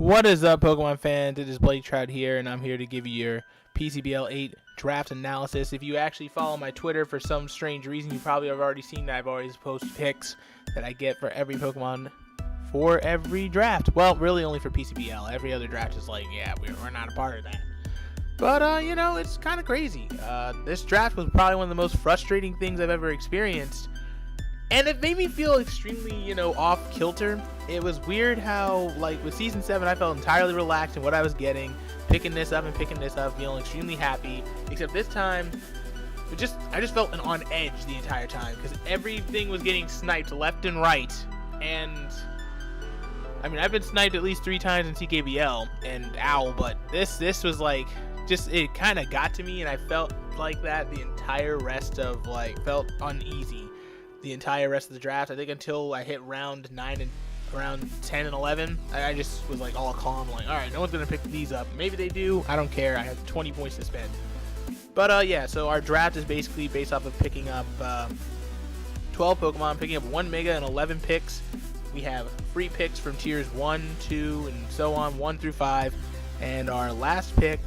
What is up, Pokemon fans? It is Blaiktrout here, and I'm here to give you your PCBL 8 draft analysis. If you actually follow my Twitter for some strange reason, you probably have already seen that I've always posted picks that I get for every Pokemon for every draft. Well, really only for PCBL. Every other draft is like, yeah, we're not a part of that. But, you know, it's kind of crazy. This draft was probably one of the most frustrating things I've ever experienced. And it made me feel extremely, off kilter. It was weird how, like, with Season 7, I felt entirely relaxed in what I was getting, picking this up, feeling extremely happy. Except this time, I just felt on edge the entire time, because everything was getting sniped left and right. And, I mean, I've been sniped at least 3 times in CKBL and OWL, but this was, like, it kind of got to me, and I felt like that the entire rest of, felt uneasy the entire rest of the draft. I think until I hit round 9 and around 10 and 11, I just was like all calm, like, all right, no one's gonna pick these up. Maybe they do, I don't care. I have 20 points to spend. But yeah, so our draft is basically based off of picking up 12 Pokemon, picking up 1 Mega and 11 picks. We have free picks from tiers 1, 2, and so on, 1 through 5, and our last pick,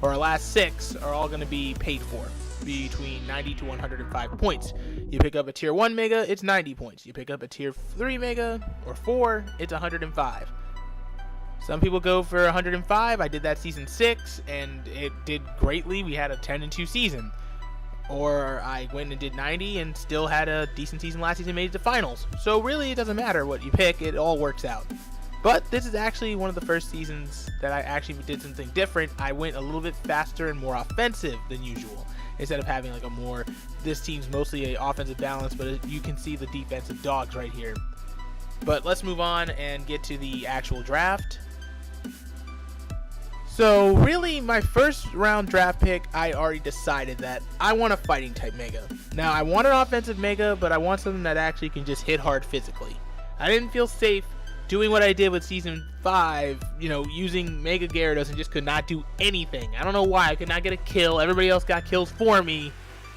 or our last 6, are all going to be paid for, between 90 to 105 points. You pick up a tier 1 Mega, it's 90 points. You pick up a tier 3 Mega or 4, it's 105. Some people go for 105. I did that season 6 and it did greatly. We had a 10-2 season. Or I went and did 90 and still had a decent season last season, made it to finals. So really it doesn't matter what you pick, it all works out. But this is actually one of the first seasons that I actually did something different. I went a little bit faster and more offensive than usual, instead of having like this team's mostly an offensive balance, but you can see the defensive dogs right here. But let's move on and get to the actual draft. So really, my first round draft pick, I already decided that I want a fighting type Mega. Now I want an offensive Mega, but I want something that actually can just hit hard physically. I didn't feel safe doing what I did with Season 5, using Mega Gyarados and just could not do anything. I don't know why. I could not get a kill. Everybody else got kills for me.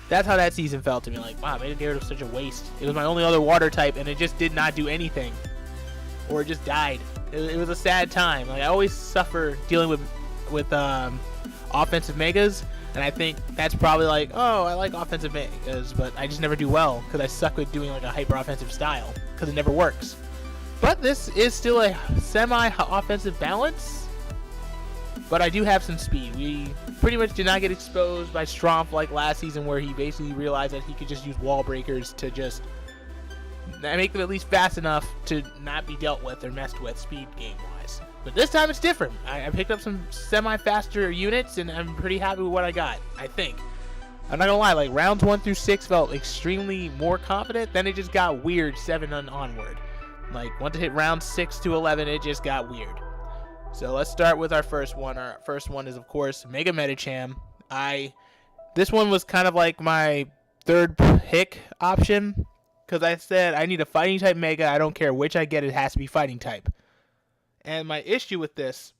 That's how that season felt to me. Like, wow, Mega Gyarados was such a waste. It was my only other water type, and it just did not do anything. Or it just died. It was a sad time. Like, I always suffer dealing with offensive Megas, and I think that's probably like, oh, I like offensive Megas, but I just never do well, because I suck with doing like a hyper-offensive style, because it never works. But this is still a semi-offensive balance. But I do have some speed. We pretty much did not get exposed by Stromp like last season, where he basically realized that he could just use wall breakers to just make them at least fast enough to not be dealt with or messed with speed game-wise. But this time it's different. I picked up some semi-faster units, and I'm pretty happy with what I got, I think. I'm not gonna lie, like rounds 1 through 6 felt extremely more confident. Then it just got weird 7 and onward. Like, once it hit round 6 to 11, it just got weird. So let's start with our first one. Our first one is, of course, Mega Medicham. This one was kind of like my third pick option, because I said I need a fighting type Mega. I don't care which I get, it has to be fighting type. And my issue with this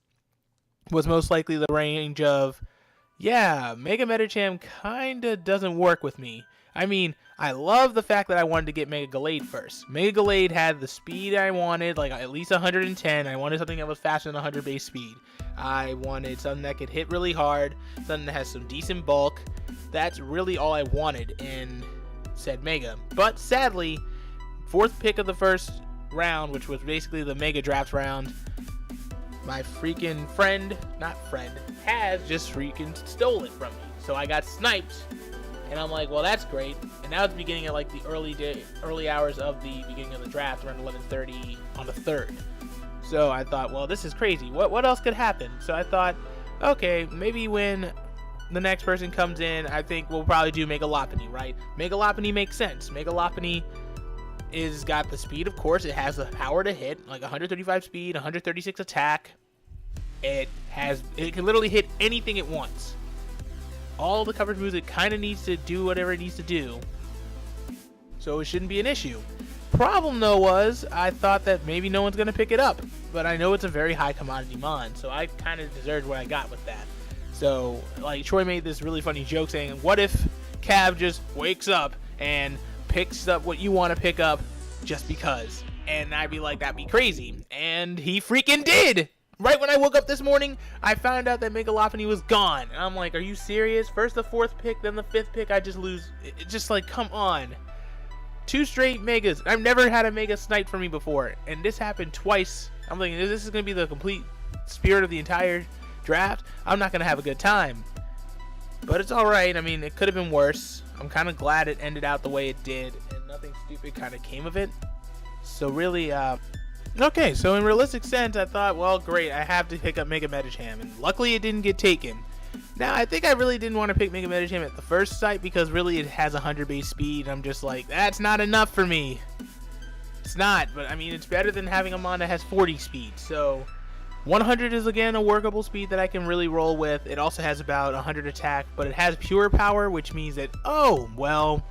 was most likely the range of, yeah, Mega Medicham kinda doesn't work with me. I mean, I love the fact that I wanted to get Mega Gallade first. Mega Gallade had the speed I wanted, like at least 110. I wanted something that was faster than 100 base speed. I wanted something that could hit really hard, something that has some decent bulk. That's really all I wanted in said Mega. But sadly, 4th pick of the first round, which was basically the Mega Draft round, my freaking has just freaking stole it from me. So I got sniped. And I'm like, well, that's great. And now it's beginning at like the early hours of the beginning of the draft, around 11:30 on the 3rd. So I thought, well, this is crazy. What else could happen? So I thought, okay, maybe when the next person comes in, I think we'll probably do Mega Lopunny, right? Mega Lopunny makes sense. Mega Lopunny is got the speed, of course. It has the power to hit, like 135 speed, 136 attack. It can literally hit anything it wants. All the coverage moves, it kind of needs to do whatever it needs to do, so it shouldn't be an issue. Problem though was, I thought that maybe no one's going to pick it up, but I know it's a very high commodity mon, so I kind of deserved what I got with that. So, like, Troy made this really funny joke saying, what if Cav just wakes up and picks up what you want to pick up just because? And I'd be like, that'd be crazy. And he freaking did! Right when I woke up this morning, I found out that Megalophony was gone. And I'm like, are you serious? First the 4th pick, then the 5th pick, I just lose. It's just like, come on. 2 straight Megas. I've never had a Mega snipe for me before. And this happened twice. I'm thinking, this is going to be the complete spirit of the entire draft. I'm not going to have a good time. But it's alright. I mean, it could have been worse. I'm kind of glad it ended out the way it did. And nothing stupid kind of came of it. So really, okay, so in realistic sense, I thought, well, great, I have to pick up Mega Medicham, and luckily it didn't get taken. Now, I think I really didn't want to pick Mega Medicham at the first site, because really it has 100 base speed, and I'm just like, that's not enough for me. It's not, but I mean, it's better than having a mon that has 40 speed, so 100 is, again, a workable speed that I can really roll with. It also has about 100 attack, but it has pure power, which means that, oh, well,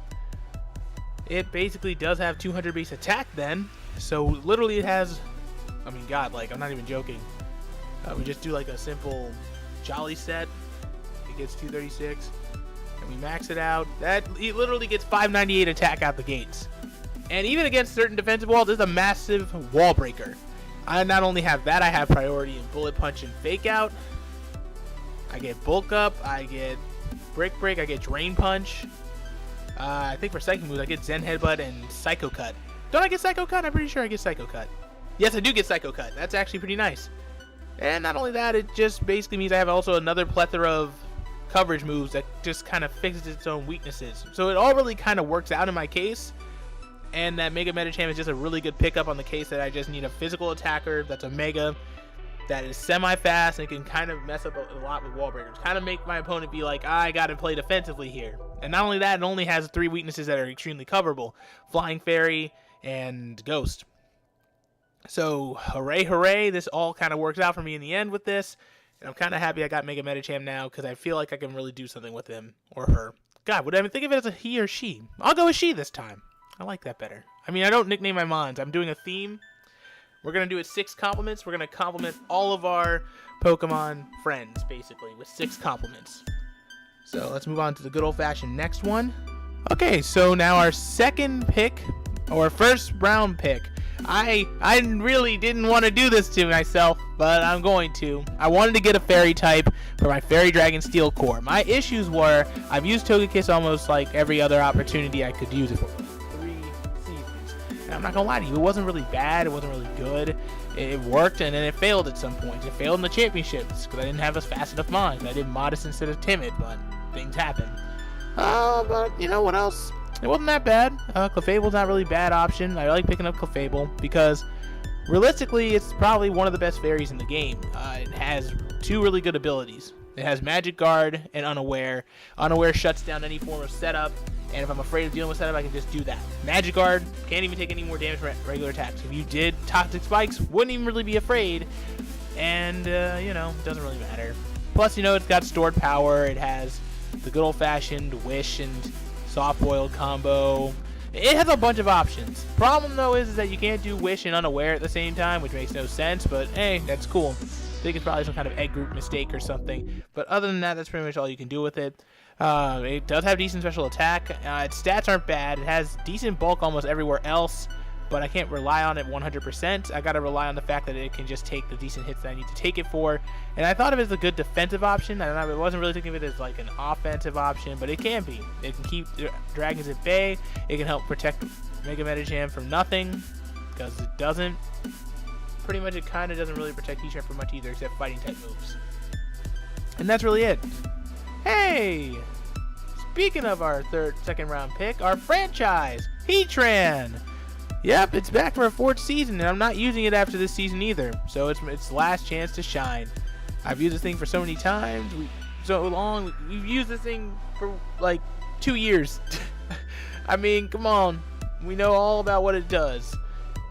it basically does have 200 base attack then. So literally it has, I mean, God, like, I'm not even joking. We just do like a simple Jolly set. It gets 236. And we max it out. That, it literally gets 598 attack out the gates. And even against certain defensive walls, this is a massive wall breaker. I not only have that, I have priority in Bullet Punch and Fake Out. I get Bulk Up. I get Brick Break. I get Drain Punch. I think for Psychic moves, I get Zen Headbutt and Psycho Cut. Don't I get Psycho Cut? I'm pretty sure I get Psycho Cut. Yes, I do get Psycho Cut. That's actually pretty nice. And not only that, it just basically means I have also another plethora of coverage moves that just kind of fixes its own weaknesses. So it all really kind of works out in my case. And that Mega Medicham is just a really good pickup on the case that I just need a physical attacker that's a Mega, that is semi-fast and can kind of mess up a lot with wall breakers. Kind of make my opponent be like, I gotta play defensively here. And not only that, it only has 3 weaknesses that are extremely coverable. Flying Fairy and Ghost. So, hooray, hooray. This all kind of works out for me in the end with this. And I'm kind of happy I got Mega Medicham now because I feel like I can really do something with him or her. God, would I even think of it as a he or she? I'll go with she this time. I like that better. I mean, I don't nickname my mons. I'm doing a theme. We're going to do it 6 compliments. We're going to compliment all of our Pokemon friends, basically, with 6 compliments. So let's move on to the good old-fashioned next one. Okay, so now our second pick, or first round pick. I really didn't want to do this to myself, but I'm going to. I wanted to get a Fairy type for my Fairy Dragon Steel Core. My issues were, I've used Togekiss almost like every other opportunity I could use it for. 3 seasons. And I'm not going to lie to you, it wasn't really bad, it wasn't really good. It worked, and then it failed at some points. It failed in the championships, because I didn't have a fast enough mind. I did Modest instead of Timid, but things happen. But you know what else? It wasn't that bad. Clefable's not really a bad option. I like picking up Clefable because realistically it's probably one of the best fairies in the game. It has 2 really good abilities. It has Magic Guard and Unaware. Unaware shuts down any form of setup, and if I'm afraid of dealing with setup, I can just do that. Magic Guard can't even take any more damage from regular attacks. If you did Toxic Spikes, wouldn't even really be afraid, and you know, it doesn't really matter. Plus, you know, it's got stored power. It has the good old-fashioned Wish and Soft Boiled combo. It has a bunch of options. Problem though is that you can't do Wish and Unaware at the same time, which makes no sense, but hey, that's cool. I think it's probably some kind of egg group mistake or something. But other than that, that's pretty much all you can do with it. It does have decent special attack. Its stats aren't bad. It has decent bulk almost everywhere else, but I can't rely on it 100%. I gotta rely on the fact that it can just take the decent hits that I need to take it for. And I thought of it as a good defensive option. I wasn't really thinking of it as like an offensive option, but it can be. It can keep dragons at bay. It can help protect Mega Medicham from nothing, because it doesn't. Pretty much it kind of doesn't really protect Heatran from much either, except fighting type moves. And that's really it. Hey! Speaking of our second round pick, our franchise, Heatran! Yep, it's back for a 4th season, and I'm not using it after this season either. So it's its last chance to shine. I've used this thing for so many times, we've used this thing for like 2 years. I mean, come on. We know all about what it does.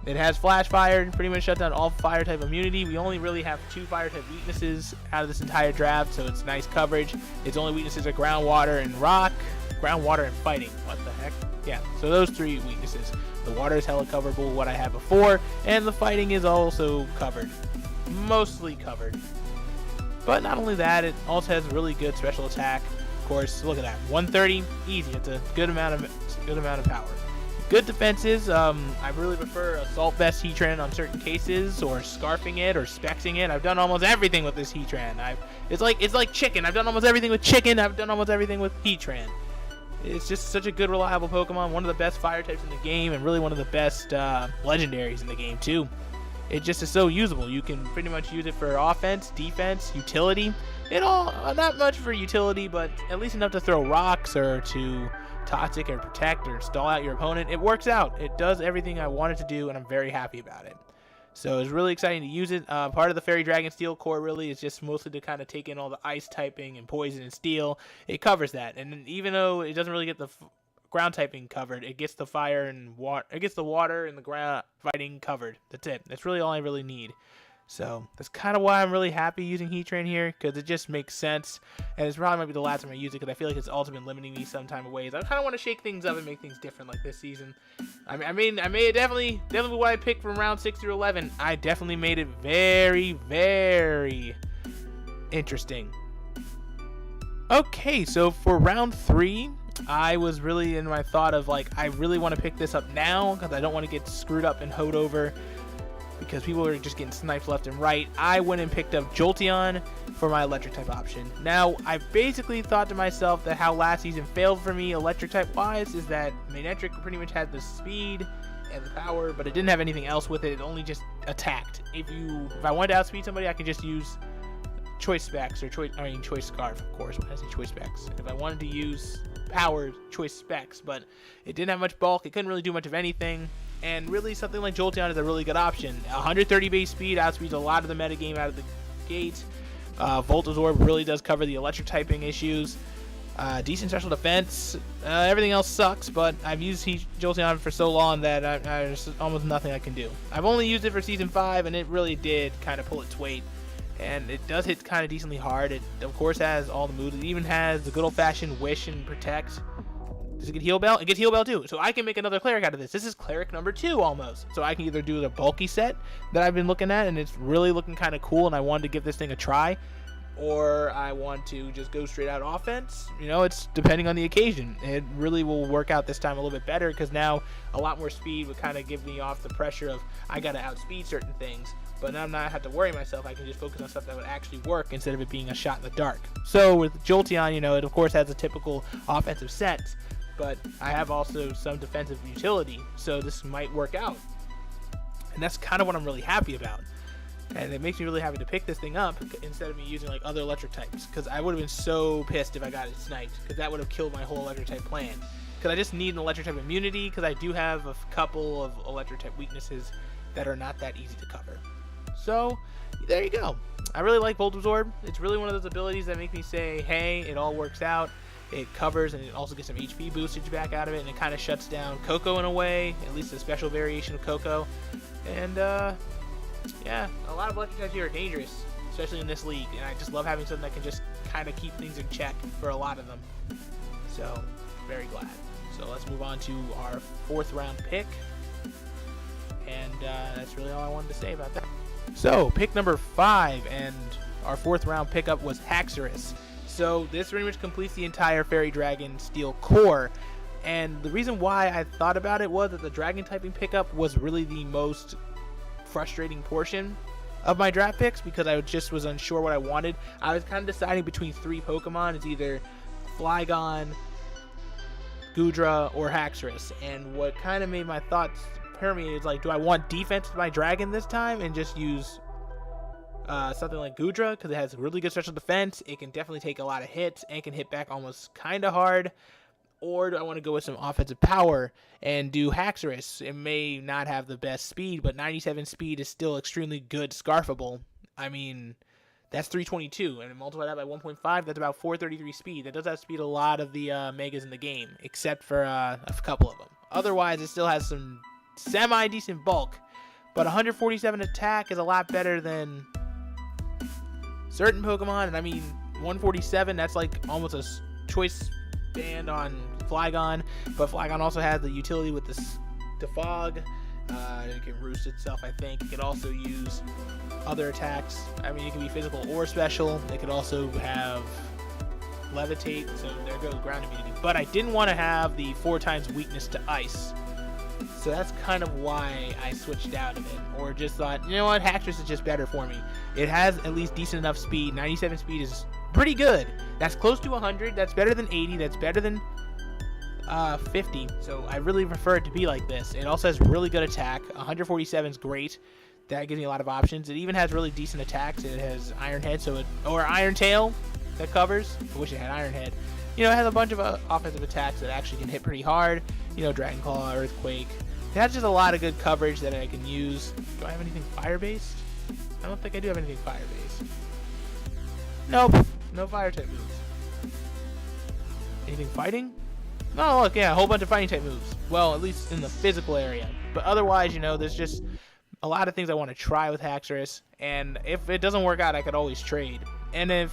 It has Flash Fire, pretty much shut down all fire type immunity. We only really have 2 fire type weaknesses out of this entire draft, so it's nice coverage. Its only weaknesses are ground, water, and rock. Ground, water, and fighting. What the heck? Yeah, so those 3 weaknesses. The water is hella coverable, what I had before, and the fighting is also covered. Mostly covered. But not only that, it also has really good special attack. Of course, look at that. 130, easy. It's a good amount of power. Good defenses. I really prefer Assault Vest Heatran on certain cases, or scarfing it, or spexing it. I've done almost everything with this Heatran. It's like chicken. I've done almost everything with chicken. I've done almost everything with Heatran. It's just such a good, reliable Pokemon. One of the best fire types in the game, and really one of the best legendaries in the game too. It just is so usable. You can pretty much use it for offense, defense, utility. Not much for utility, but at least enough to throw rocks or to toxic or protect or stall out your opponent. It works out. It does everything I want it to do, and I'm very happy about it. So it's really exciting to use it. Part of the Fairy Dragon Steel core really is just mostly to kind of take in all the ice typing and poison and steel. It covers that, and even though it doesn't really get the ground typing covered, it gets the fire and water. It gets the water and the ground fighting covered. That's it. That's really all I really need. So that's kind of why I'm really happy using Heatran here, because it just makes sense, and it's probably might be the last time I use it, because I feel like it's also been limiting me some time of ways. I kind of want to shake things up and make things different like this season. I made it definitely what I picked from round 6 through 11. I definitely made it very, very interesting. Okay, so for round 3, I was really in my thought of like, I really want to pick this up now, because I don't want to get screwed up and hoed over, because people are just getting sniped left and right. I went and picked up Jolteon for my electric type option. Now, I basically thought to myself that how last season failed for me electric type wise is that Manectric pretty much had the speed and the power, but it didn't have anything else with it. It only just attacked. If I wanted to outspeed somebody, I could just use choice specs, or choice scarf, of course, when I say choice specs. If I wanted to use power, choice specs, but it didn't have much bulk. It couldn't really do much of anything. And really, something like Jolteon is a really good option. 130 base speed outspeeds a lot of the metagame out of the gate. Volt Absorb really does cover the electric typing issues. Decent special defense. Everything else sucks, but I've used Jolteon for so long that there's almost nothing I can do. I've only used it for Season 5, and it really did kind of pull its weight. And it does hit kind of decently hard. It, of course, has all the moves. It even has the good old-fashioned Wish and Protect. Does it get Heal Bell? It gets Heal Bell too. So I can make another Cleric out of this. This is Cleric number 2 almost. So I can either do the bulky set that I've been looking at, and it's really looking kind of cool, and I wanted to give this thing a try. Or I want to just go straight out offense. You know, it's depending on the occasion. It really will work out this time a little bit better, because now a lot more speed would kind of give me off the pressure of I got to outspeed certain things. But now I'm not have to worry myself. I can just focus on stuff that would actually work instead of it being a shot in the dark. So with Jolteon, you know, it of course has a typical offensive set, but I have also some defensive utility, so this might work out. And that's kind of what I'm really happy about. And it makes me really happy to pick this thing up instead of me using like other electric types, because I would have been so pissed if I got it sniped, because that would have killed my whole electric type plan. Because I just need an electric type immunity, because I do have a couple of electric type weaknesses that are not that easy to cover. So there you go. I really like Volt Absorb. It's really one of those abilities that make me say, hey, it all works out. It covers, and it also gets some HP boostage back out of it, and it kind of shuts down Coco in a way, at least a special variation of Coco. And yeah, a lot of electric types here are dangerous, especially in this league, and I just love having something that can just kind of keep things in check for a lot of them. So, very glad. So let's move on to our 4th round pick, and that's really all I wanted to say about that. So, pick number 5, and our 4th round pickup was Haxorus. So, this pretty much completes the entire Fairy Dragon Steel core, and the reason why I thought about it was that the Dragon typing pickup was really the most frustrating portion of my draft picks, because I just was unsure what I wanted. I was kind of deciding between 3 Pokemon. It's either Flygon, Goodra, or Haxorus, and what kind of made my thoughts permeate is like, do I want defense with my Dragon this time and just use something like Goodra, because it has really good special defense, it can definitely take a lot of hits, and can hit back almost kind of hard? Or do I want to go with some offensive power and do Haxorus? It may not have the best speed, but 97 speed is still extremely good scarfable. I mean, that's 322, and multiply that by 1.5, that's about 433 speed. That does outspeed a lot of the megas in the game, except for a couple of them. Otherwise, it still has some semi-decent bulk, but 147 attack is a lot better than certain Pokemon, and I mean, 147, that's like almost a choice band on Flygon, but Flygon also has the utility with the fog. It can roost itself, I think. It could also use other attacks. I mean, it can be physical or special. It could also have levitate, so there goes ground immunity. But I didn't want to have the 4 times weakness to ice, So that's kind of why I switched out of it, or just thought, you know what, Haxorus is just better for me. It has at least decent enough speed. 97 speed is pretty good. That's close to 100. That's better than 80. That's better than 50. So I really prefer it to be like this. It also has really good attack. 147 is great. That gives me a lot of options. It even has really decent attacks. It has Iron Head, or Iron Tail that covers. I wish it had Iron Head. You know, it has a bunch of offensive attacks that actually can hit pretty hard. You know, Dragon Claw, Earthquake. It has just a lot of good coverage that I can use. Do I have anything fire-based? I don't think I do have anything fire-based. Nope. No fire-type moves. Anything fighting? Oh, look, yeah, a whole bunch of fighting-type moves. Well, at least in the physical area. But otherwise, you know, there's just a lot of things I want to try with Haxorus. And if it doesn't work out, I could always trade. And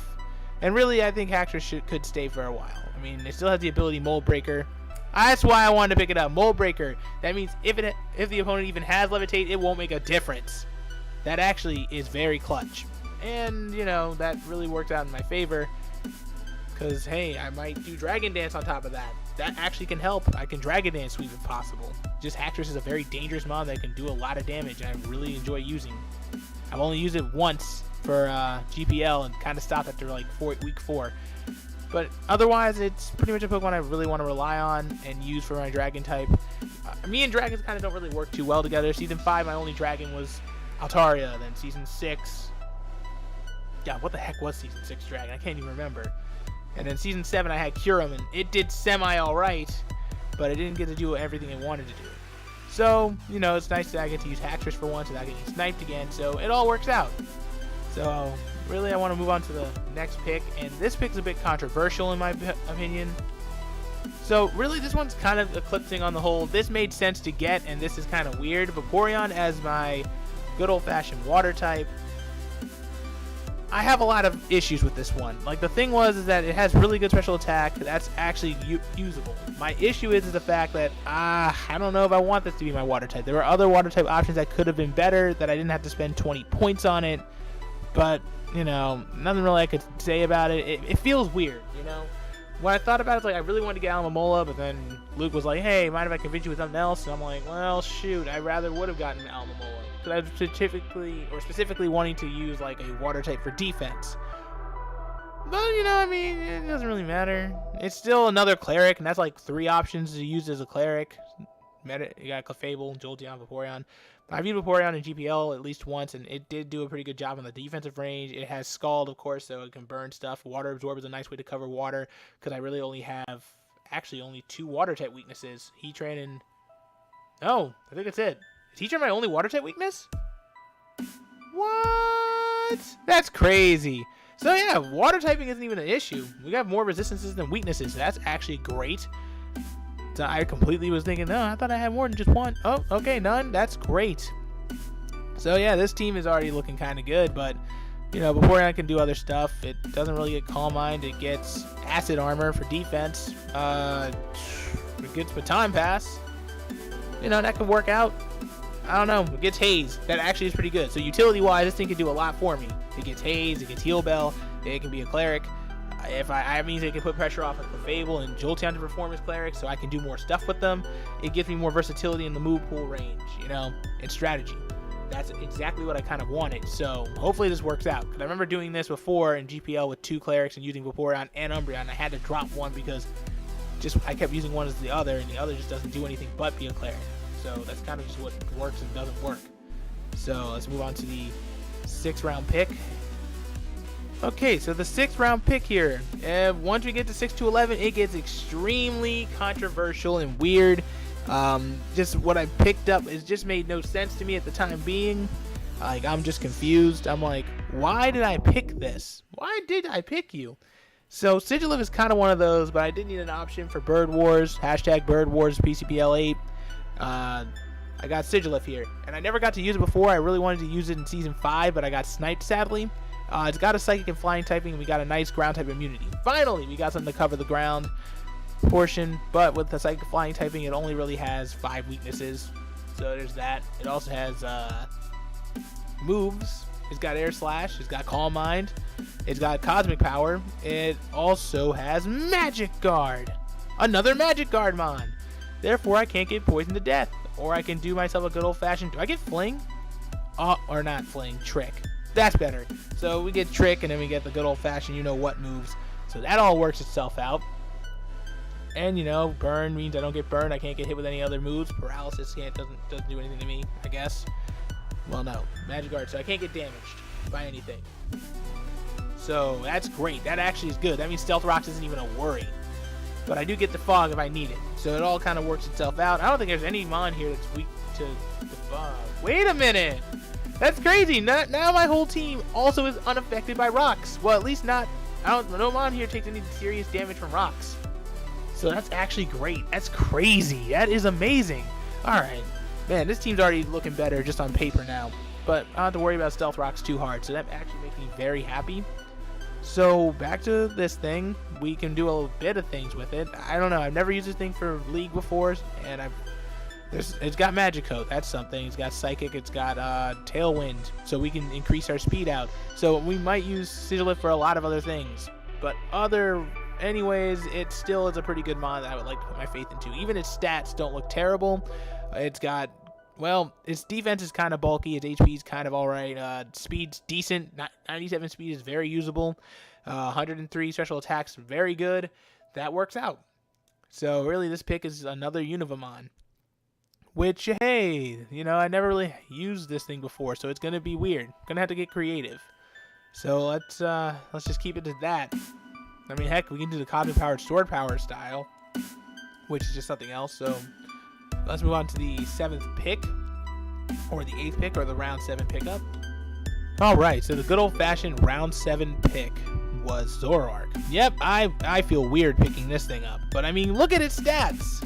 really, I think Haxorus could stay for a while. I mean, it still has the ability Mold Breaker. That's why I wanted to pick it up. Mold Breaker. That means if the opponent even has Levitate, it won't make a difference. That actually is very clutch. And, you know, that really worked out in my favor. Because, hey, I might do Dragon Dance on top of that. That actually can help. I can Dragon Dance sweep if possible. Just Haxorus is a very dangerous mon that can do a lot of damage. And I really enjoy using. I've only used it once for GPL and kind of stopped after like week 4. But otherwise, it's pretty much a Pokemon I really want to rely on and use for my Dragon type. Me and Dragons kind of don't really work too well together. Season 5, my only Dragon was Altaria. Then Season 6... Yeah, what the heck was Season 6 Dragon? I can't even remember. And then Season 7, I had Kyurem, and it did semi-alright, but it didn't get to do everything it wanted to do. So, you know, it's nice that I get to use Haxorus for once without getting sniped again, so it all works out. So, really, I want to move on to the next pick, and this pick's a bit controversial in my opinion. So, really, this one's kind of eclipsing on the whole. This made sense to get, and this is kind of weird. Vaporeon as my good old-fashioned water type. I have a lot of issues with this one. Like, the thing is that it has really good special attack. That's actually usable. My issue is the fact that, I don't know if I want this to be my water type. There were other water type options that could have been better, that I didn't have to spend 20 points on it. But, you know, nothing really I could say about it. It feels weird, you know? When I thought about it, it's like, I really wanted to get Alomomola, but then Luke was like, hey, mind if I convince you with something else? And I'm like, well, shoot, I rather would have gotten Alomomola. Because I was specifically wanting to use, like, a water type for defense. But, you know, I mean, it doesn't really matter. It's still another Cleric, and that's, like, 3 options to use as a Cleric. You got Clefable, Jolteon, Vaporeon. I've used Vaporeon in GPL at least once, and it did do a pretty good job on the defensive range. It has Scald, of course, so it can burn stuff. Water Absorb is a nice way to cover water, because I really only have, actually, only 2 water-type weaknesses. Heatran and... No, I think that's it. Is Heatran my only water-type weakness? What? That's crazy. So, yeah, water typing isn't even an issue. We got more resistances than weaknesses. That's actually great. So I completely was thinking, no, I thought I had more than just one. Oh, okay, none. That's great. So yeah, this team is already looking kind of good, but you know, Vaporeon can do other stuff. It doesn't really get Calm Mind. It gets Acid Armor for defense. It gets Baton Pass. You know, that could work out. I don't know. It gets Haze. That actually is pretty good. So utility-wise, this thing can do a lot for me. It gets Haze. It gets Heal Bell. It can be a Cleric. That means it can put pressure off of Clefable and Jolteon to perform as Clerics, so I can do more stuff with them. It gives me more versatility in the move pool range, you know, and strategy. That's exactly what I kind of wanted, so hopefully this works out. Because I remember doing this before in GPL with 2 Clerics and using Vaporeon and Umbreon. I had to drop one because I kept using one as the other, and the other just doesn't do anything but be a Cleric. So that's kind of just what works and doesn't work. So let's move on to the 6th round pick. Okay, so the 6th round pick here. Once we get to 6 to 11, it gets extremely controversial and weird. Just what I picked up is just made no sense to me at the time being. Like, I'm just confused. I'm like, why did I pick this? Why did I pick you? So Sigilyph is kind of one of those, but I did need an option for Bird Wars. Hashtag Bird Wars PCBL 8. I got Sigilyph here, and I never got to use it before. I really wanted to use it in Season 5, but I got sniped, sadly. It's got a Psychic and Flying typing, and we got a nice Ground type immunity. Finally, we got something to cover the ground portion, but with the Psychic Flying typing, it only really has 5 weaknesses. So there's that. It also has moves. It's got Air Slash. It's got Calm Mind. It's got Cosmic Power. It also has Magic Guard. Another Magic Guard mon. Therefore, I can't get poisoned to death. Or I can do myself a good old-fashioned... Do I get Fling? Oh, or not Fling. Trick. That's better. So we get Trick, and then we get the good old-fashioned you-know-what moves. So that all works itself out. And, you know, burn means I don't get burned. I can't get hit with any other moves. Paralysis doesn't do anything to me, I guess. Well, no. Magic Guard, so I can't get damaged by anything. So that's great. That actually is good. That means Stealth Rocks isn't even a worry. But I do get the Fog if I need it. So it all kind of works itself out. I don't think there's any mon here that's weak to the Fog. Wait a minute! That's crazy! Now my whole team also is unaffected by rocks. Well, at least not... no mon here takes any serious damage from rocks. So that's actually great. That's crazy. That is amazing. Alright. Man, this team's already looking better just on paper now. But I don't have to worry about Stealth Rocks too hard. So that actually makes me very happy. So back to this thing. We can do a little bit of things with it. I don't know. I've never used this thing for League before. And it's got Magic Coat. That's something. It's got Psychic. It's got Tailwind. So we can increase our speed out. So we might use Sigilif for a lot of other things. But anyways, it still is a pretty good mod that I would like to put my faith into. Even its stats don't look terrible. It's got, well, its defense is kind of bulky. Its HP is kind of alright. Speed's decent. 97 speed is very usable. 103 special attacks, very good. That works out. So really, this pick is another Univamon. Which, hey, you know, I never really used this thing before, so it's gonna be weird. Gonna have to get creative. So let's just keep it to that. I mean, heck, we can do the Cosmic Powered Sword Power style, which is just something else. So let's move on to the 7th pick, or the 8th pick, or the round 7 pickup. Alright, so the good old-fashioned round 7 pick was Zoroark. Yep, I feel weird picking this thing up, but I mean, look at its stats!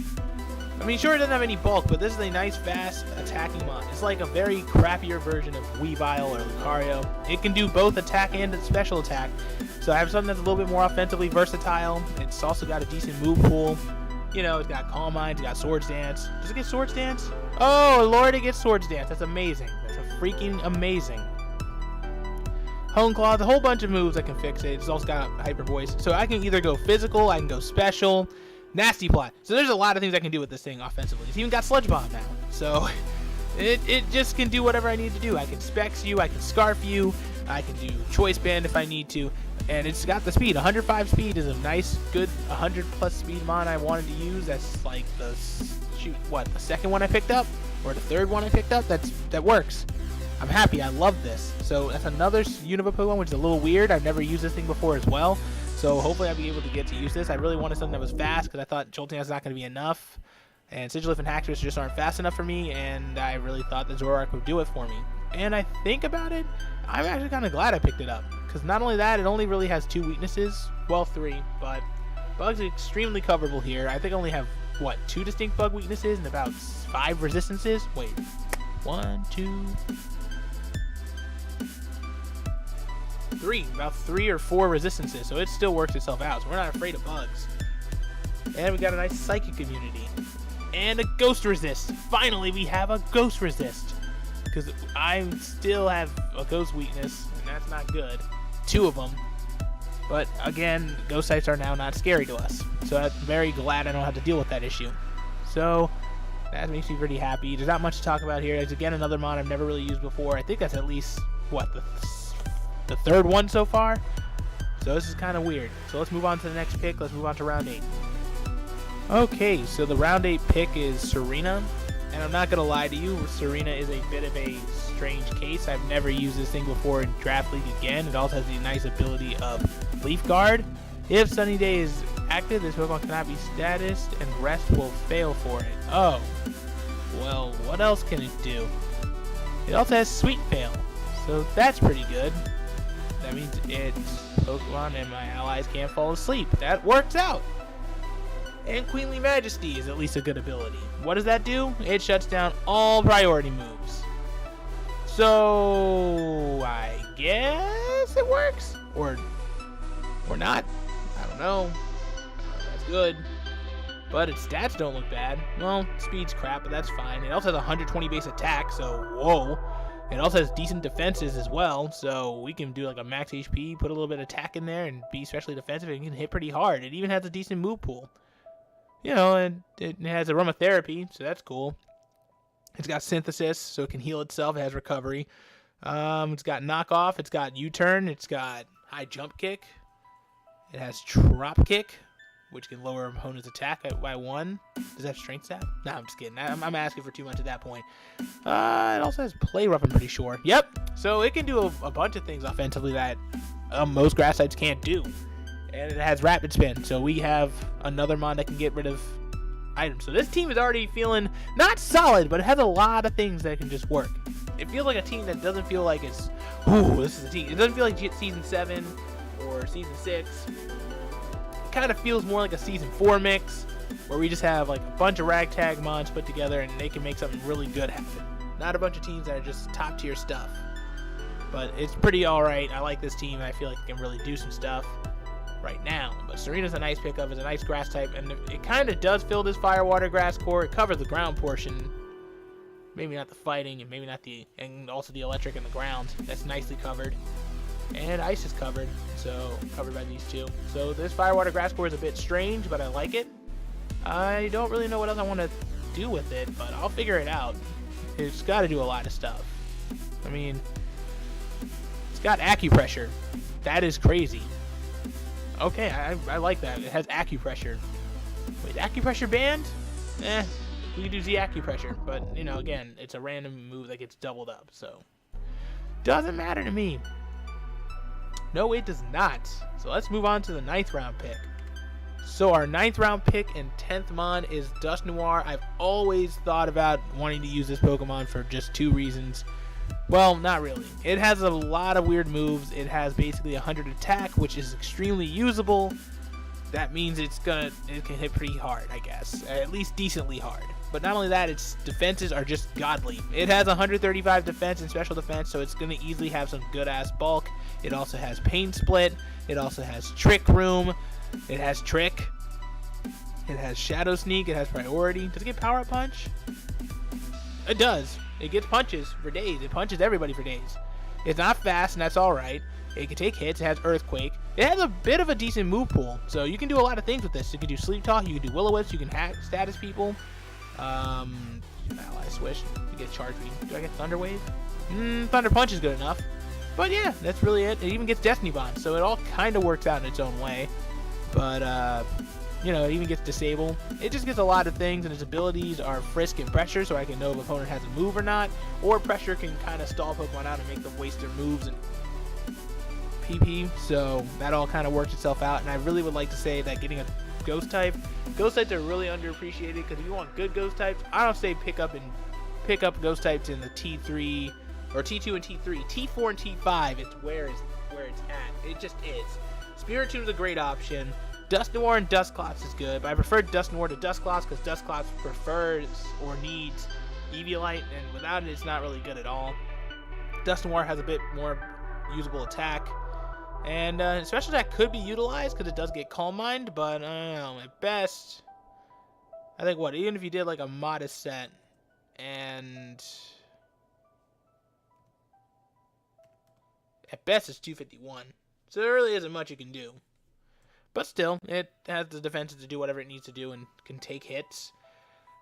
I mean, sure, it doesn't have any bulk, but this is a nice, fast, attacking mon. It's like a very crappier version of Weavile or Lucario. It can do both attack and special attack. So I have something that's a little bit more offensively versatile. It's also got a decent move pool. You know, it's got Calm Mind, it's got Swords Dance. Does it get Swords Dance? Oh, Lord, it gets Swords Dance. That's amazing. That's a freaking amazing. Hone Claw, a whole bunch of moves that can fix it. It's also got Hyper Voice. So I can either go physical, I can go special. Nasty Plot. So there's a lot of things I can do with this thing offensively. It's even got Sludge Bomb now. So it just can do whatever I need to do. I can Specs you, I can Scarf you, I can do Choice Band if I need to. And it's got the speed. 105 speed is a nice, good 100 plus speed mon I wanted to use. That's like the second one I picked up? Or the third one I picked up? That works. I'm happy. I love this. So that's another Unova Pokemon, which is a little weird. I've never used this thing before as well. So hopefully I'll be able to get to use this. I really wanted something that was fast because I thought Jolteon is not going to be enough. And Sigilif and Haxorus just aren't fast enough for me. And I really thought that Zoroark would do it for me. And I think about it, I'm actually kind of glad I picked it up. Because not only that, it only really has 2 weaknesses. Well, 3. But Bug's extremely coverable here. I think I only have, 2 distinct Bug weaknesses and about 5 resistances? Wait. 1, 2... 3, about 3 or 4 resistances, so it still works itself out. So we're not afraid of bugs. And we got a nice Psychic immunity. And a Ghost Resist. Finally, we have a Ghost Resist. Because I still have a Ghost weakness, and that's not good. 2 of them. But again, Ghost types are now not scary to us. So I'm very glad I don't have to deal with that issue. So that makes me pretty happy. There's not much to talk about here. There's again another mon I've never really used before. I think that's at least, the 3rd one so far. So this is kind of weird. So let's move on to the next pick. Let's move on to round 8. Okay, so the round 8 pick is Serena. And I'm not going to lie to you, Serena is a bit of a strange case. I've never used this thing before in Draft League again. It also has the nice ability of Leaf Guard. If Sunny Day is active, this Pokemon cannot be statused and Rest will fail for it. Oh. Well, what else can it do? It also has Sweet Fail. So that's pretty good. That means its Pokemon and my allies can't fall asleep. That works out. And Queenly Majesty is at least a good ability. What does that do? It shuts down all priority moves. So I guess it works, or not. I don't know. That's good. But its stats don't look bad. Well, speed's crap, but that's fine. It also has 120 base attack, so whoa. It also has decent defenses as well, so we can do like a max HP, put a little bit of attack in there, and be especially defensive, and can hit pretty hard. It even has a decent move pool. You know, and it has Aromatherapy, so that's cool. It's got synthesis, so it can heal itself. It has recovery. It's got knockoff. It's got U-turn. It's got high jump kick. It has drop kick, which can lower opponent's attack by 1. Does it have strength stat? No, I'm just kidding. I'm asking for too much at that point. It also has play rough, I'm pretty sure. Yep. So it can do a bunch of things offensively that most grass types can't do. And it has rapid spin. So we have another mon that can get rid of items. So this team is already feeling not solid, but it has a lot of things that can just work. It feels like a team that doesn't feel like it's, ooh, this is a team. It doesn't feel like Season 7 or Season 6. It kind of feels more like a Season 4 mix, where we just have like a bunch of ragtag mons put together and they can make something really good happen. Not a bunch of teams that are just top tier stuff. But it's pretty alright. I like this team and I feel like it can really do some stuff right now. But Serena's a nice pickup. It's a nice grass type, and it kind of does fill this fire water grass core. It covers the ground portion. Maybe not the fighting, and maybe not the, and also the electric and the ground. That's nicely covered. And ice is covered, so covered by these two. So this fire water grass core is a bit strange, but I like it. I don't really know what else I want to do with it, but I'll figure it out. It's got to do a lot of stuff. I mean, it's got acupressure. That is crazy. Okay, I like that. It has acupressure. Wait, acupressure band? We can do Z acupressure, but, you know, again, it's a random move that gets doubled up, so doesn't matter to me. No, it does not. So let's move on to the 9th round pick. So our 9th round pick and 10th mon is Dust Noir. I've always thought about wanting to use this Pokemon for just 2 reasons. Well, not really. It has a lot of weird moves. It has basically 100 attack, which is extremely usable. That means it can hit pretty hard, I guess. At least decently hard. But not only that, its defenses are just godly. It has 135 defense and special defense, so it's going to easily have some good-ass bulk. It also has Pain Split. It also has Trick Room. It has Trick. It has Shadow Sneak. It has Priority. Does it get Power Up Punch? It does. It gets punches for days. It punches everybody for days. It's not fast, and that's alright. It can take hits. It has Earthquake. It has a bit of a decent move pool, so you can do a lot of things with this. You can do Sleep Talk. You can do Will-O-Wisp. You can hack status people. Ally Swish. You get Charge Beam. Do I get Thunder Wave? Thunder Punch is good enough. But yeah, that's really it. It even gets Destiny Bond, so it all kind of works out in its own way. But, you know, it even gets Disable. It just gets a lot of things, and its abilities are Frisk and Pressure, so I can know if an opponent has a move or not. Or Pressure can kind of stall Pokemon out and make them waste their moves and PP, so that all kind of works itself out. And I really would like to say that getting a Ghost types are really underappreciated, because if you want good Ghost types, I don't say pick up Ghost types in the T3 or T2 and T3. T4 and T5, it's where it's at. It just is. Spiritomb is a great option. Dust Noir and Dusclops is good, but I prefer Dust Noir to Dusclops because Dusclops prefers or needs Eviolite, and without it, it's not really good at all. Dust Noir has a bit more usable attack, and special attack could be utilized because it does get Calm Mind, but I don't know. At best, I think even if you did like a modest set, and at best it's 251, so there really isn't much you can do. But still, it has the defenses to do whatever it needs to do and can take hits.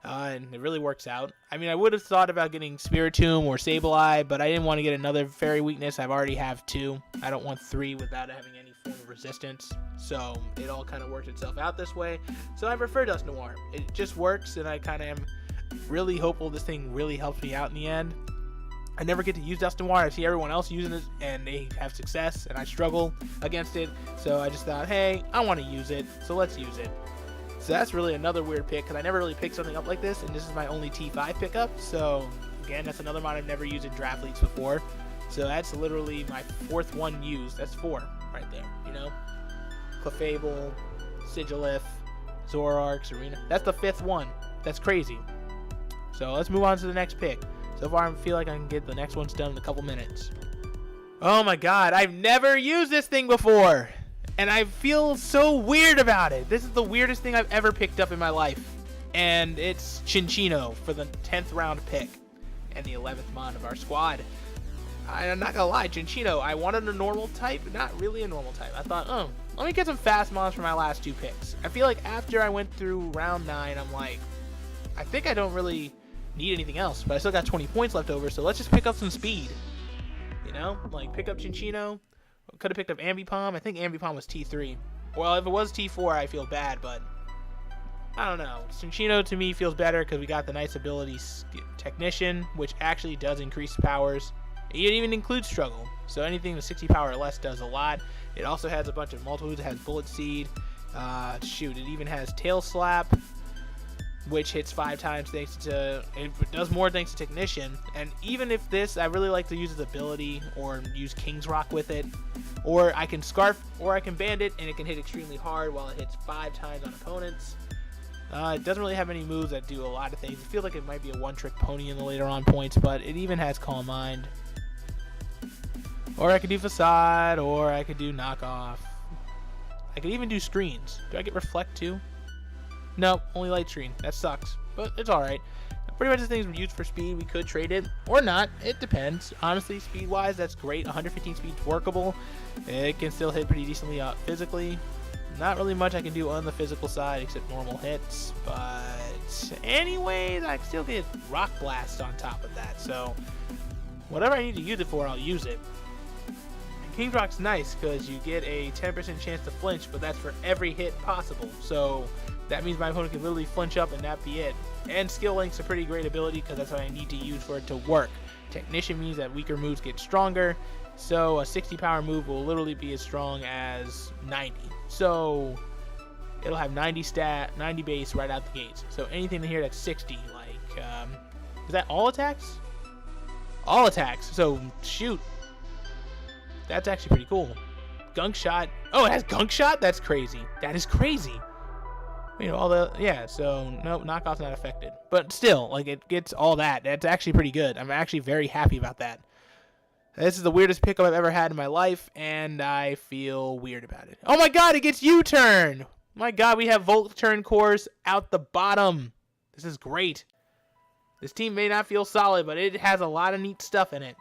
And it really works out. I mean, I would have thought about getting Spiritomb or Sableye, but I didn't want to get another fairy weakness. I already have 2. I don't want 3 without having any form of resistance. So it all kind of works itself out this way. So I prefer Dust Noir. It just works, and I kind of am really hopeful this thing really helps me out in the end. I never get to use Dust Noir. I see everyone else using it, and they have success, and I struggle against it. So I just thought, hey, I want to use it, so let's use it. So that's really another weird pick, because I never really picked something up like this, and this is my only T5 pickup. So, again, that's another mod I've never used in draft leagues before. So that's literally my 4th one used. That's 4 right there, you know? Clefable, Sigilif, Zoroark, Serena. That's the 5th one. That's crazy. So let's move on to the next pick. So far, I feel like I can get the next ones done in a couple minutes. Oh my god, I've never used this thing before! And I feel so weird about it. This is the weirdest thing I've ever picked up in my life. And it's Chinchino for the 10th round pick. And the 11th mon of our squad. I'm not gonna lie, Chinchino, I wanted a normal type, but not really a normal type. I thought, let me get some fast mons for my last 2 picks. I feel like after I went through round 9, I'm like, I think I don't really need anything else. But I still got 20 points left over, so let's just pick up some speed. You know, like pick up Chinchino. Could have picked up Ambipom. I think Ambipom was T3. Well, if it was T4, I feel bad, but I don't know. Chinchino to me feels better because we got the nice ability Technician, which actually does increase powers. It even includes Struggle, so anything with 60 power or less does a lot. It also has a bunch of multi-moves. It has Bullet Seed. Shoot, it even has Tail Slap, which hits 5 times thanks to, it does more thanks to Technician. And even if this, I really like to use its ability or use King's Rock with it. Or I can Scarf, or I can Bandit, and it can hit extremely hard while it hits 5 times on opponents. It doesn't really have any moves that do a lot of things. I feel like it might be a one-trick pony in the later on points, but it even has Calm Mind. Or I could do Facade, or I could do Knockoff. I could even do Screens. Do I get Reflect too? No, only Light Screen. That sucks, but it's alright. Pretty much the things we used for speed, we could trade it, or not. It depends. Honestly, speed-wise, that's great. 115 speed's workable. It can still hit pretty decently physically. Not really much I can do on the physical side except normal hits, but anyways, I can still get Rock Blast on top of that, so whatever I need to use it for, I'll use it. King's Rock's nice because you get a 10% chance to flinch, but that's for every hit possible, so that means my opponent can literally flinch up and that be it. And Skill Link's a pretty great ability because that's what I need to use for it to work. Technician means that weaker moves get stronger, so a 60 power move will literally be as strong as 90. So it'll have 90 base right out the gates. So anything in here that's 60, like, is that all attacks? All attacks. So shoot, that's actually pretty cool. Gunk Shot. Oh, it has Gunk Shot? That's crazy. That is crazy. You know, all the, yeah, so no, Knockoff's not affected. But still, like, it gets all that. That's actually pretty good. I'm actually very happy about that. This is the weirdest pickup I've ever had in my life, and I feel weird about it. Oh my god, it gets U-Turn! My god, we have Volt Turn cores out the bottom. This is great. This team may not feel solid, but it has a lot of neat stuff in it.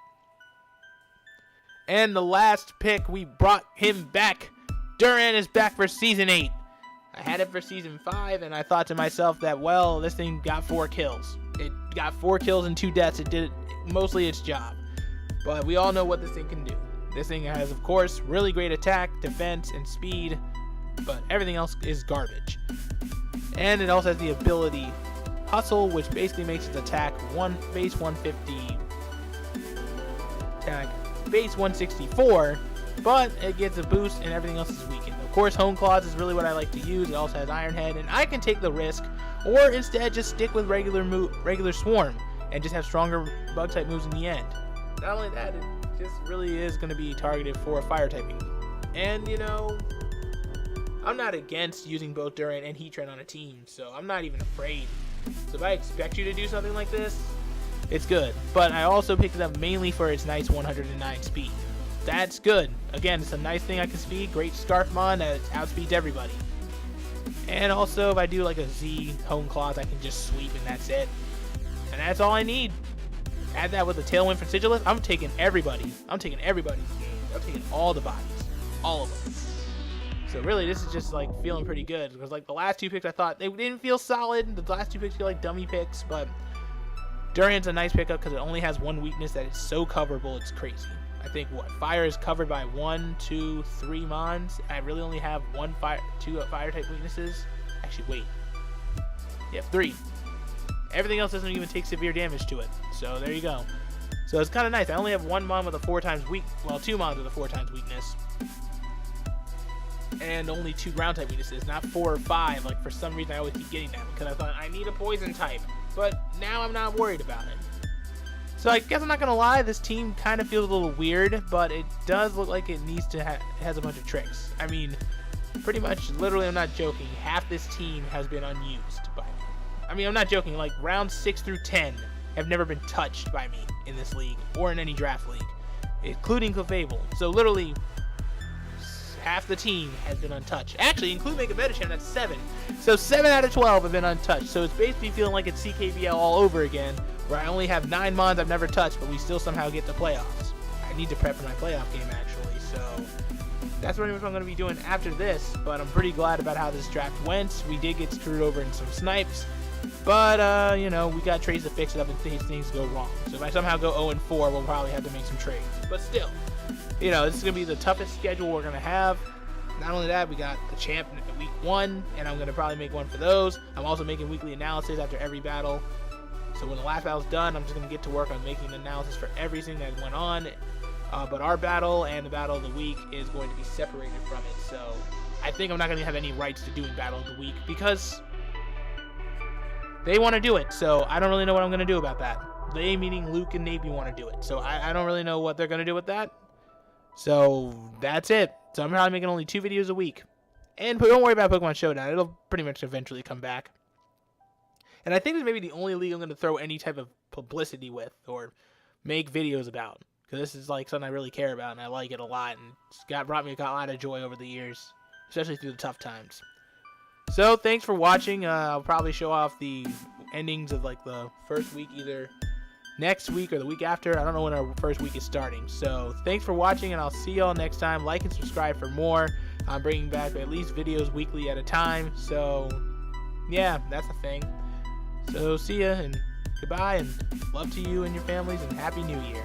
And the last pick, we brought him back. Duran is back for Season 8. I had it for Season 5, and I thought to myself that, well, this thing got 4 kills. It got 4 kills and 2 deaths. It did mostly its job. But we all know what this thing can do. This thing has, of course, really great attack, defense, and speed, but everything else is garbage. And it also has the ability Hustle, which basically makes its attack base 150, attack base 164, but it gets a boost and everything else is weakened. Of course, Hone Claws is really what I like to use. It also has Iron Head, and I can take the risk, or instead just stick with regular Swarm and just have stronger Bug-type moves in the end. Not only that, it just really is going to be targeted for Fire typing. And, you know, I'm not against using both Duran and Heatran on a team, so I'm not even afraid. So if I expect you to do something like this, it's good. But I also picked it up mainly for its nice 109 speed. That's good. Again, it's a nice thing I can speed. Great Scarfmon that outspeeds everybody. And also, if I do like a Z Hone Claws, I can just sweep and that's it. And that's all I need. Add that with a Tailwind for Sigilus, I'm taking everybody. I'm taking everybody's game. I'm taking all the bodies. All of them. So really, this is just like feeling pretty good. Because like the last 2 picks I thought, they didn't feel solid. The last 2 picks feel like dummy picks. But Duran's a nice pickup because it only has 1 weakness that is so coverable, it's crazy. I think what? Fire is covered by 1, 2, 3 Mons. I really only have 2 fire type weaknesses. Actually, wait. Yeah, 3. Everything else doesn't even take severe damage to it. So there you go. So it's kind of nice. I only have 1 Mon with a 4 times weak, well, 2 Mons with a 4 times weakness. And only 2 ground type weaknesses, not 4 or 5. Like for some reason I always keep getting that because I thought I need a poison type. But now I'm not worried about it. So I guess I'm not gonna lie, this team kind of feels a little weird, but it does look like it needs to it has a bunch of tricks. I mean, pretty much, literally, I'm not joking. Half this team has been unused by me. I mean, I'm not joking. Like rounds 6 through 10 have never been touched by me in this league or in any draft league, including Clefable. So literally, half the team has been untouched. Actually, include Mega Metachan, that's 7. So 7 out of 12 have been untouched. So it's basically feeling like it's CKBL all over again, where I only have 9 Mons I've never touched, but we still somehow get to playoffs. I need to prep for my playoff game, actually, so that's pretty much what I'm going to be doing after this, but I'm pretty glad about how this draft went. We did get screwed over in some snipes, But you know, we got trades to fix it up in case things go wrong. So if I somehow go 0-4, we'll probably have to make some trades. But still, you know, this is gonna be the toughest schedule we're gonna have. Not only that, we got the champ in week 1, and I'm gonna probably make one for those. I'm also making weekly analysis after every battle. So when the last battle's done, I'm just gonna get to work on making an analysis for everything that went on. But our battle and the battle of the week is going to be separated from it. So I think I'm not gonna have any rights to doing battle of the week because they want to do it. So I don't really know what I'm gonna do about that. They, meaning Luke and Navy, want to do it. So I don't really know what they're gonna do with that. So that's it. So I'm probably making only 2 videos a week. And don't worry about Pokemon Showdown. It'll pretty much eventually come back. And I think it's maybe the only league I'm going to throw any type of publicity with or make videos about. Because this is like something I really care about and I like it a lot. And it's brought me a lot of joy over the years. Especially through the tough times. So thanks for watching. I'll probably show off the endings of like the first week either next week or the week after. I don't know when our first week is starting. So thanks for watching and I'll see y'all next time. Like and subscribe for more. I'm bringing back at least videos weekly at a time. So yeah, that's the thing. So see ya and goodbye and love to you and your families and Happy New Year.